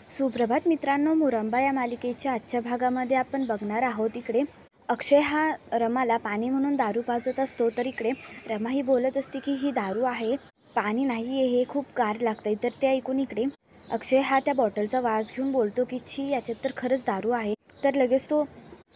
सुप्रभात मित्रांनो, मुरंबा या मालिकेच्या आजच्या भागामध्ये आपण बघणार आहोत. इकडे अक्षय हा रमाला पाणी म्हणून दारू पाजत असतो, तर इकडे रमा ही बोलत असते की ही दारू आहे, पाणी नाही आहे, हे खूप गार लागतंय. तर ते ऐकून इकडे अक्षय हा त्या बॉटलचा वास घेऊन बोलतो की छी, याच्यात तर खरंच दारू आहे. तर लगेच तो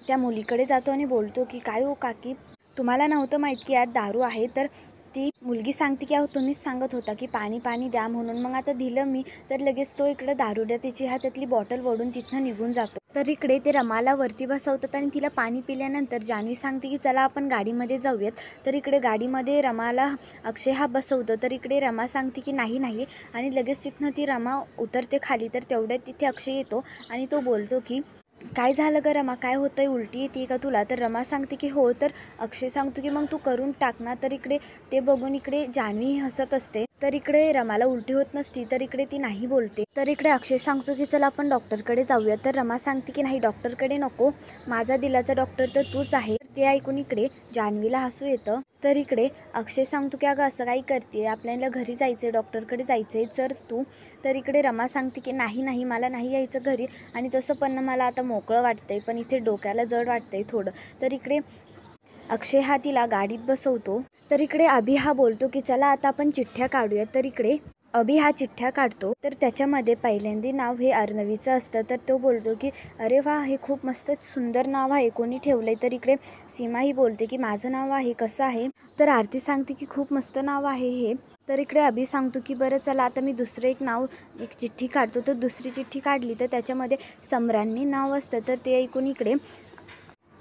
त्या मुलीकडे जातो आणि बोलतो की काय हो काकी, तुम्हाला नव्हतं माहीत की यात दारू आहे? तर ती मुलगी सांगते की अहो तुम्हीच सांगत होता की पाणी पाणी द्या म्हणून, मग आता दिलं मी. तर लगेच तो इकडे दारुड्या तिची हातातली बॉटल ओढून तिथनं निघून जातो. तर इकडे ते रमाला वरती बसवतात आणि तिला पाणी पिल्यानंतर जान्हवी सांगते की चला आपण गाडीमध्ये जाऊयात. तर इकडे गाडीमध्ये रमाला अक्षय हा बसवतो. तर इकडे रमा सांगते की नाही नाही, आणि लगेच तिथनं ती रमा उतरते खाली. तर तेवढ्यात तिथे अक्षय येतो आणि तो बोलतो की काय झालं ग रमा, काय होतंय, उलटी येते का तुला? तर रमा सांगते की हो. तर अक्षय सांगतो की मग तू करून टाक ना. तर इकडे ते बघून इकडे जान्हवी हसत असते. तर इकडे रमाला उलटी होत नसती, तर इकडे ती नाही बोलते. तर इकडे अक्षय सांगतो की चला आपण डॉक्टरकडे जाऊया. तर रमा सांगते की नाही, डॉक्टरकडे नको, माझा दिलाचा डॉक्टर तर तूच आहे. ते ऐकून इकडे जान्हवीला हसू येतं. तर इकडे अक्षय सांगतो की अगं असं काही करते, आपल्याला घरी जायचं, डॉक्टरकडे जायचंय, चल तू. तर इकडे रमा सांगते की नाही नाही, मला नाही यायचं घरी, आणि तसं पण मला आता मोकळं वाटतंय, पण इथे डोक्याला जड वाटतंय थोडं. तर इकडे अक्षय हा तिला गाडीत बसवतो. तर इकडे अभि हा बोलतो की चला आता आपण चिठ्ठ्या काढूयात. तर इकडे अभि हा चिठ्ठ्या काढतो. तर त्याच्यामध्ये पहिल्यांदा नाव हे अर्णवीचं असतं. तर तो बोलतो की अरे वा, हे खूप मस्त सुंदर नाव आहे, कोणी ठेवलंय? तर इकडे सीमा ही बोलते की माझं नाव आहे, कसं आहे? तर आरती सांगते की खूप मस्त नाव आहे हे. तर इकडे अभि सांगतो की बरं चला आता मी दुसरं एक चिठ्ठी काढतो. तर दुसरी चिठ्ठी काढली तर त्याच्यामध्ये सम्राज्ञी नाव असतं. तर ते ऐकून इकडे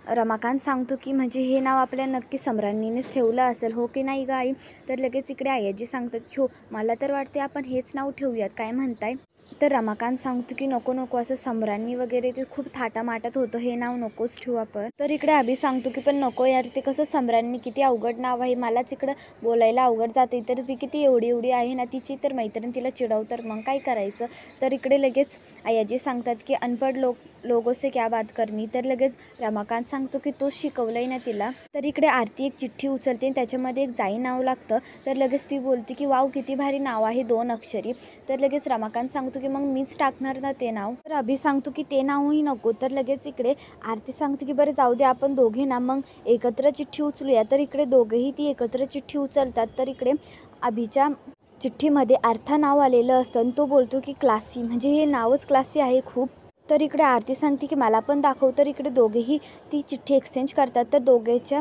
रमाकांत सांगतो की म्हणजे हे नाव आपल्या नक्की सम्राज्ञीनेच ठेवलं असेल, हो की नाही ग आई? तर लगेच इकडे आयाजी सांगतात की हो, मला तर वाटते आपण हेच नाव ठेवूयात, काय म्हणताय? तर रमाकांत सांगतो की नको नको, असं सम्राज्ञी वगैरे ते खूप थाटामाटात होतं, हे नाव नकोच ठेवू आपण. तर इकडे अभि सांगतो की पण नको यार, ते कसं सम्राज्ञी किती अवघड नाव आहे, मलाच इकडं बोलायला अवघड जाते. तर ती किती एवढी आहे ना, तिची तर मैत्रीण तिला चिडवतर, मग काय करायचं? तर इकडे लगेच आयाजी सांगतात की अनपढ लोगों से क्या बात करनी. तर लगेच रमाकांत सांगतो की तोच शिकवलंय ना तिला. तर इकडे आरती एक चिठ्ठी उचलते आणि त्याच्यामध्ये एक जाई नाव लागतं. तर लगेच ती बोलते की वाव, किती भारी नाव आहे, 2 अक्षरी. तर लगेच रमाकांत सांगतो की मग मीच टाकणार ना ते नाव. तर अभि सांगतो की ते नावही नको. तर लगेच इकडे आरती सांगते की बरं जाऊ दे, आपण दोघे ना मग एकत्र चिठ्ठी उचलूया. तर इकडे दोघेही ती एकत्र चिठ्ठी उचलतात. तर इकडे अभिच्या चिठ्ठीमध्ये अर्था नाव आलेलं असतं आणि तो बोलतो की क्लासी, म्हणजे हे नावच क्लासी आहे खूप. तर इकडे आरती सांगते की मला पण दाखव. तर इकडे दोघेही ती चिठ्ठी एक्सचेंज करतात. तर दोघेच्या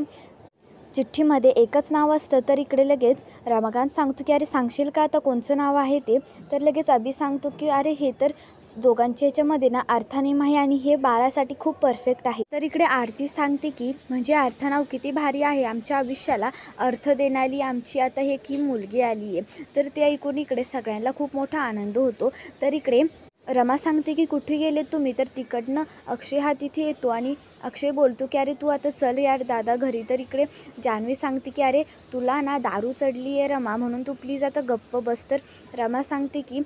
चिठ्ठीमध्ये एकच नाव असतं. तर इकडे लगेच रमाकांत सांगतो की अरे सांगशील का आता कोणचं नाव आहे ते? तर लगेच अभि सांगतो की अरे हे तर दोघांच्या ह्याच्यामध्ये ना अर्थानेम आहे आणि हे बाळासाठी खूप परफेक्ट आहे. तर इकडे आरती सांगते की म्हणजे अर्थ नाव किती भारी आहे, आमच्या आयुष्याला अर्थ देणारी आमची आता हे की मुलगी आली आहे. तर ते ऐकून इकडे सगळ्यांना खूप मोठा आनंद होतो. तर इकडे रमा सांगते की कुठे गेले तुम्ही? तर तिकडनं अक्षय हा तिथे येतो आणि अक्षय बोलतो की अरे तू आता चल यार दादा घरी. तर इकडे जान्हवी सांगते की अरे तुला ना दारू चढली आहे रमा, म्हणून तू प्लीज आता गप्प बस. तर रमा सांगते की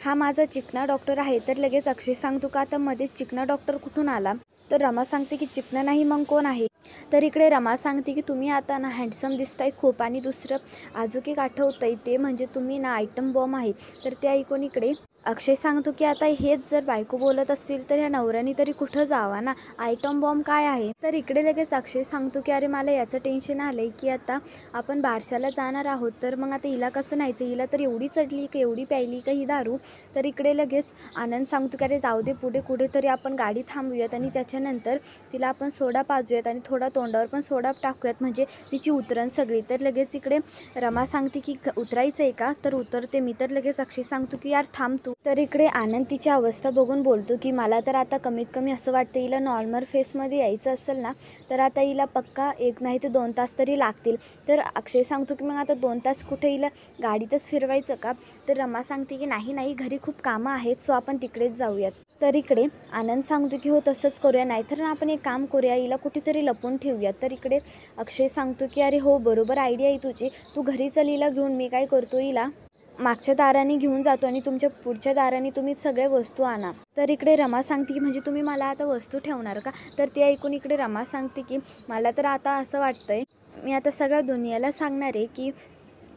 हा माझा चिकना डॉक्टर आहे. तर लगेच अक्षय सांगतो का आता मध्येच चिकना डॉक्टर कुठून आला? तर रमा सांगते की चिकना नाही मग कोण आहे? तर इकडे रमा सांगते की तुम्ही आता ना हँडसम दिसताय खूप, आणि दुसरं अजून एक आठवतंय ते म्हणजे तुम्ही ना आयटम बॉम्ब आहे. तर ते ऐकून इकडे अक्षय सांगतो की आता हेच जर बायको बोलत असतील तर ह्या नवऱ्याने तरी कुठं जावा ना, आयटम बॉम्ब काय आहे? तर इकडे लगेच अक्षय सांगतो की अरे मला याचं टेन्शन आलंय की आता आपण बारशाला जाणार आहोत, तर मग आता हिला कसं न्यायचं? हिला तर एवढी चढली का, एवढी प्यायली का ही दारू? तर इकडे लगेच आनंद सांगतो की अरे जाऊ दे, पुढे कुठेतरी आपण गाडी थांबूयात आणि त्याच्यानंतर तिला आपण सोडा पाजूयात आणि थोडा तोंडावर पण सोडा टाकूयात, म्हणजे तिची उतरण सगळी. तर लगेच इकडे रमा सांगते की उतरायचं आहे का? तर उतरते मी. तर लगेच अक्षय सांगतो की यार थांब तू. तर इकडे आनंद तिची अवस्था बघून बोलतो की मला तर आता कमीत कमी असं वाटतं हिला नॉर्मल फेसमध्ये यायचं असेल ना, तर आता हिला पक्का 1 नाही तर 2 तास तरी लागतील. तर अक्षय सांगतो की मग आता 2 तास कुठे हिला गाडीतच फिरवायचं का? तर रमा सांगते की नाही नाही, घरी खूप कामं आहेत, सो आपण तिकडेच जाऊयात. तर इकडे आनंद सांगतो की हो तसंच करूया, नाहीतर ना आपण एक काम करूया, हिला कुठेतरी लपून ठेवूयात. तर इकडे अक्षय सांगतो की अरे हो बरोबर आयडिया आहे तुझी, तू घरी चल हिला घेऊन. मी काय करतो, हिला मागच्या दाराने घेऊन जातो आणि तुमच्या पुढच्या दाराने तुम्ही सगळ्या वस्तू आणा. तर इकडे रमा सांगते की म्हणजे तुम्ही मला आता वस्तू ठेवणार का? तर ते ऐकून इकडे रमा सांगते की मला तर आता असं वाटतंय, मी आता सगळ्या दुनियाला सांगणार आहे की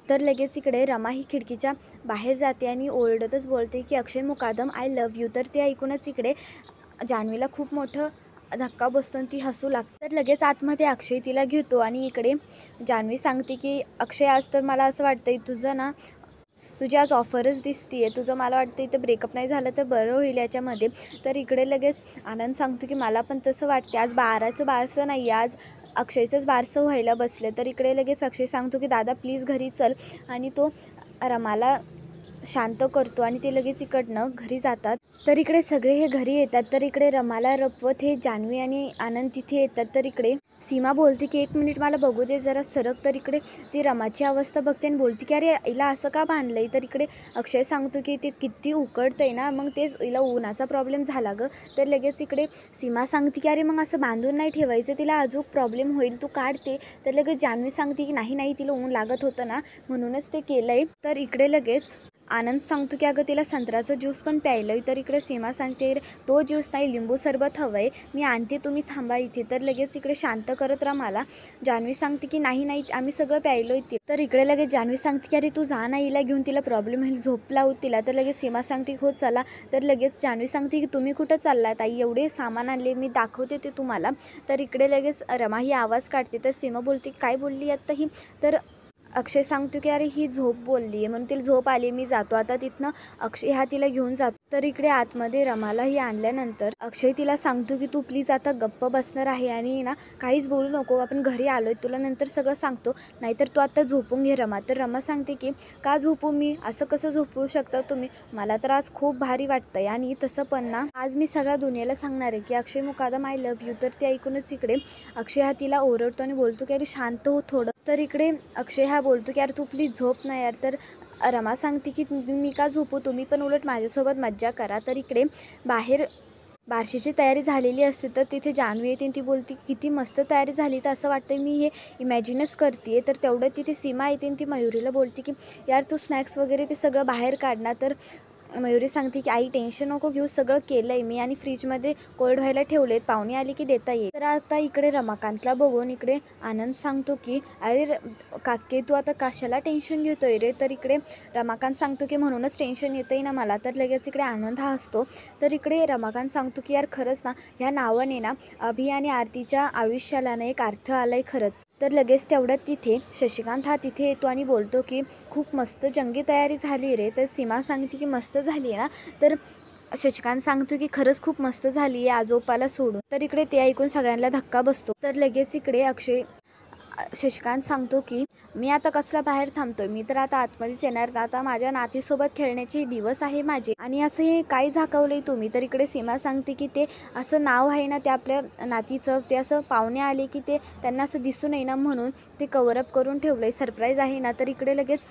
तर लगेच इकडे रमा ही खिडकीच्या बाहेर जाते आणि ओरडतच बोलते की अक्षय मुकादम आय लव्ह यू. तर ते ऐकूनच इकडे जान्हवीला खूप मोठं धक्का बसतो आणि ती हसू लागते. तर लगेच आतमध्ये अक्षय तिला घेतो आणि इकडे जान्हवी सांगते की अक्षय आज तर मला असं वाटतंय तुझी आज ऑफरच दिसते आहे. तुझं मला वाटतं इथं ब्रेकअप नाही झालं तर बरं होईल याच्यामध्ये. तर इकडे लगेच आनंद सांगतो की मला पण तसं वाटते. आज बाराचं बारसं नाही, आज अक्षयचंच बारसं व्हायला बसलं. तर इकडे लगेच अक्षय सांगतो की दादा प्लीज घरी चल आणि तो रमाला शांत करतो आणि ते लगेच इकडनं घरी जातात. तर इकडे सगळे हे घरी येतात. तर इकडे रमाला रपवत हे जान्हवी आणि आनंद तिथे येतात. तर इकडे सीमा बोलते की 1 मिनिट मला बघू दे जरा सरक. तर इकडे ती रमाची अवस्था बघते आणि बोलते की अरे हिला असं का बांधलंय. तर इकडे अक्षय सांगतो की ते किती उकडतंय ना, मग तेच हिला उन्हाचा प्रॉब्लेम झाला गं. तर लगेच इकडे सीमा सांगते की अरे मग असं बांधून नाही ठेवायचं, तिला अजून प्रॉब्लेम होईल, तू काढते. तर लगेच जान्हवी सांगते की नाही तिला ऊन लागत होतं ना म्हणूनच ते केलंय. तर इकडे लगेच आनंद सांगतो की अगं तिला संत्र्याचा ज्यूस पण प्यायलं आहे. तर इकडे सीमा सांगते तो ज्यूस नाही, लिंबू सरबत हवं आहे, मी आणते, तुम्ही थांबा इथे. तर लगेच इकडे शांत करत मला जान्हवी सांगते की नाही आम्ही सगळं प्यायलो इथे. तर इकडे लगेच जान्हवी सांगते की अरे तू जा ना, हिला घेऊन, तिला प्रॉब्लेम होईल, झोप लावू तिला. तर लगेच सीमा सांगते हो चला. तर लगेच जान्हवी सांगते की तुम्ही कुठं चाललात आई, एवढे सामान आणले, मी दाखवते ते तुम्हाला. तर इकडे लगेच रमा ही आवाज काढते. तर सीमा बोलते काय बोलली आता ही. तर अक्षय सांगतो की अरे ही झोप बोलली आहे म्हणून तिला झोप आली, मी जातो आता तिथनं. अक्षय हा तिला घेऊन जातो. तर इकडे आतमध्ये रमालाही आणल्यानंतर अक्षय तिला सांगतो की तू प्लीज आता गप्प बसणार आहे आणि ना काहीच बोलू नको, आपण घरी आलोय, तुला नंतर सगळं सांगतो, नाहीतर तू आता झोपून घे रमा. तर रमा सांगते की का झोपू मी, असं कसं झोपू शकता तुम्ही, मला तर आज खूप भारी वाटतंय आणि तसं पण ना आज मी सगळ्या दुनियेला सांगणार आहे की अक्षय मुकादम आय लव्ह यू. तर ते ऐकूनच इकडे अक्षय हा तिला ओरडतो आणि बोलतो की अरे शांत हो थोडं. तर इकडे अक्षय हा बोलतो की यार तू प्लीज झोप ना यार. तर रमा सांगते की मी का झोपू, तुम्ही पण उलट माझ्यासोबत मज्जा करा. तर इकडे बाहेर बारशीची तयारी झालेली असते. तर तिथे जान्हवी येते आणि ती बोलते की किती मस्त तयारी झाली, तर असं वाटतं मी हे इमॅजिनच करते. तर तेवढं तिथे सीमा येते आणि ती मयुरीला बोलते की यार तू स्नॅक्स वगैरे ते सगळं बाहेर काढ ना. तर मयुरी सांगते की आई टेन्शन नको घेऊ, सगळं केलं आहे मी आणि फ्रीजमध्ये कोल्ड व्हायला ठेवलेत, पाहुणे आले की देता येईल. तर आता इकडे रमाकांतला बघून इकडे आनंद सांगतो की अरे काके तू आता कशाला टेन्शन घेतोय रे. तर इकडे रमाकांत सांगतो की म्हणूनच टेन्शन येतंय ना मला. तर लगेच इकडे आनंद हा असतो. तर इकडे रमाकांत सांगतो की यार खरंच ना ह्या नावाने ना अभि आणि आरतीच्या आयुष्याला ना एक अर्थ आलाय खरंच. तर लगेच तेवढ्यात तिथे शशिकांत हा तिथे येतो आणि बोलतो की खूप मस्त जंगी तयारी झाली रे. तर सीमा सांगते की मस्त झाली ना. तर शशिकांत सांगतो की खरंच खूप मस्त झाली आहे आजोपाला सोडून. तर इकडे ते ऐकून सगळ्यांना धक्का बसतो. तर लगेच इकडे शशिकांत सांगतो की मी आता कसला बाहेर थांबतोय, मी तर आता आतमध्येच येणार, आता माझ्या नातीसोबत खेळण्याचे दिवस आहे माझे आणि असं हे काय झाकवलंय तुम्ही. तर इकडे सीमा सांगते की ते असं नाव आहे ना ते आपल्या नातीचं, ते असं पाहुणे आले की ते त्यांना असं दिसू नये ना म्हणून ते कव्हरअप करून ठेवलंय, सरप्राईज आहे ना. तर इकडे लगेच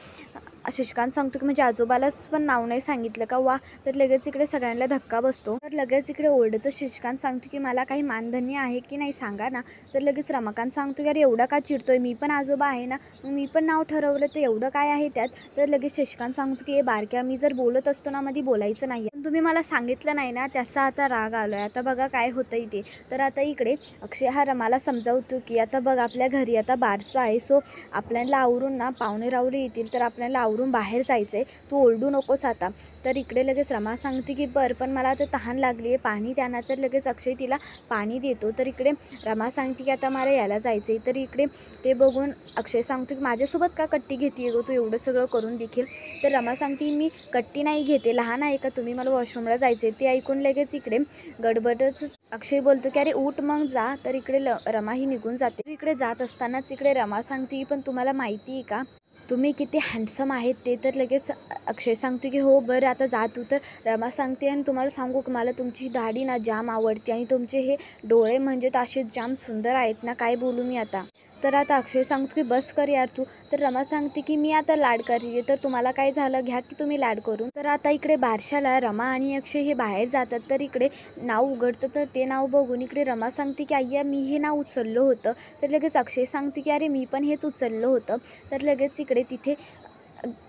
शशिकांत सांगतो की म्हणजे आजोबालाच पण नाव नाही सांगितलं का, वा. तर लगेच इकडे सगळ्यांना धक्का बसतो. तर लगेच इकडे ओरडतो शशिकांत सांगतो की मला काही मानधन्य आहे की नाही सांगा ना. तर लगेच रमाकांत सांगतो की अरे एवढा का चिडतोय, मी पण आजोबा आहे ना, मग मी पण नाव ठरवलं तर एवढं काय आहे त्यात. तर लगेच शशिकांत सांगतो की बारक्या मी जर बोलत असतो ना मध्ये बोलायचं नाही, पण तुम्ही मला सांगितलं नाही ना त्याचा आता राग आलोय, आता बघा काय होतंय ते. तर आता इकडे अक्षय हा रमाला समजावतो की आता बघ आपल्या घरी आता बारसं आहे, सो आपल्याला आवरून ना पाहुणे रावळे येतील तर आपल्याला आवरून बाहेर जायचं आहे, तू ओरडू नकोस आता. तर इकडे लगेच रमा सांगते की बरं पण मला आता तहान लागली आहे, पाणी द्या ना. तर लगेच अक्षय तिला पाणी देतो. तर इकडे रमा सांगते की आता मला याला जायचं आहे. तर इकडे ते बघून अक्षय सांगतो की माझ्यासोबत का कट्टी घेते गो तू, एवढं सगळं करून देखील. तर रमा सांगते मी कट्टी नाही घेते, लहान आहे का तुम्ही, मला वॉशरूमला जायचं आहे. ते ऐकून लगेच इकडे गडबडच अक्षय बोलतो की अरे उठ मग जा. तर इकडे रमा ही निघून जाते. इकडे जात असतानाच इकडे रमा सांगते पण तुम्हाला माहिती आहे का तुम्ही किती हँडसम आहेत ते. तर लगेच अक्षय सांगतो की हो बरं आता जा तू. तर रमा सांगते आणि तुम्हाला सांगू की मला तुमची दाढी ना जाम आवडते आणि तुमचे हे डोळे म्हणजे असे जाम सुंदर आहेत ना, काय बोलू मी आता. तर आता अक्षय सांगतो की बस कर यार तू. तर रमा सांगते की मी आता लाड करीये, तर तुम्हाला काय झालं, घ्या की तुम्ही लाड करून. तर आता इकडे बारशाला रमा आणि अक्षय हे बाहेर जातात. तर इकडे नाव उघडतं. तर ते नाव बघून इकडे रमा सांगते की अय्या मी हे नाव उचललं होतं. तर लगेच अक्षय सांगते की अरे मी पण हेच उचललं होतं. तर लगेच इकडे तिथे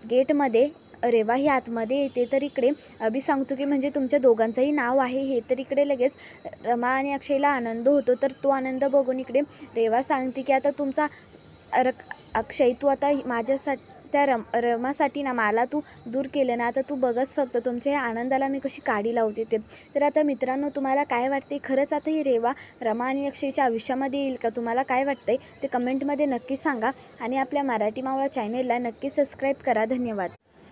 गेटमध्ये रेवा ही आतमध्ये येते. तर इकडे अभि सांगतो की म्हणजे तुमच्या दोघांचंही नाव आहे हे. तर इकडे लगेच रमा आणि अक्षयला आनंद होतो. तर तो आनंद बघून इकडे रेवा सांगते की आता तुमचा अक्षय तू आता त्या रमासाठी ना मला तू दूर केलं ना, आता तू बघच फक्त तुमच्या या आनंदाला मी कशी काडी लावते ते. तर आता मित्रांनो, तुम्हाला काय वाटते, खरंच आता ही रेवा रमा आणि अक्षयच्या आयुष्यामध्ये येईल का? तुम्हाला काय वाटतंय ते कमेंटमध्ये नक्की सांगा आणि आपल्या मराठी मावळा चॅनेलला नक्की सबस्क्राईब करा. धन्यवाद.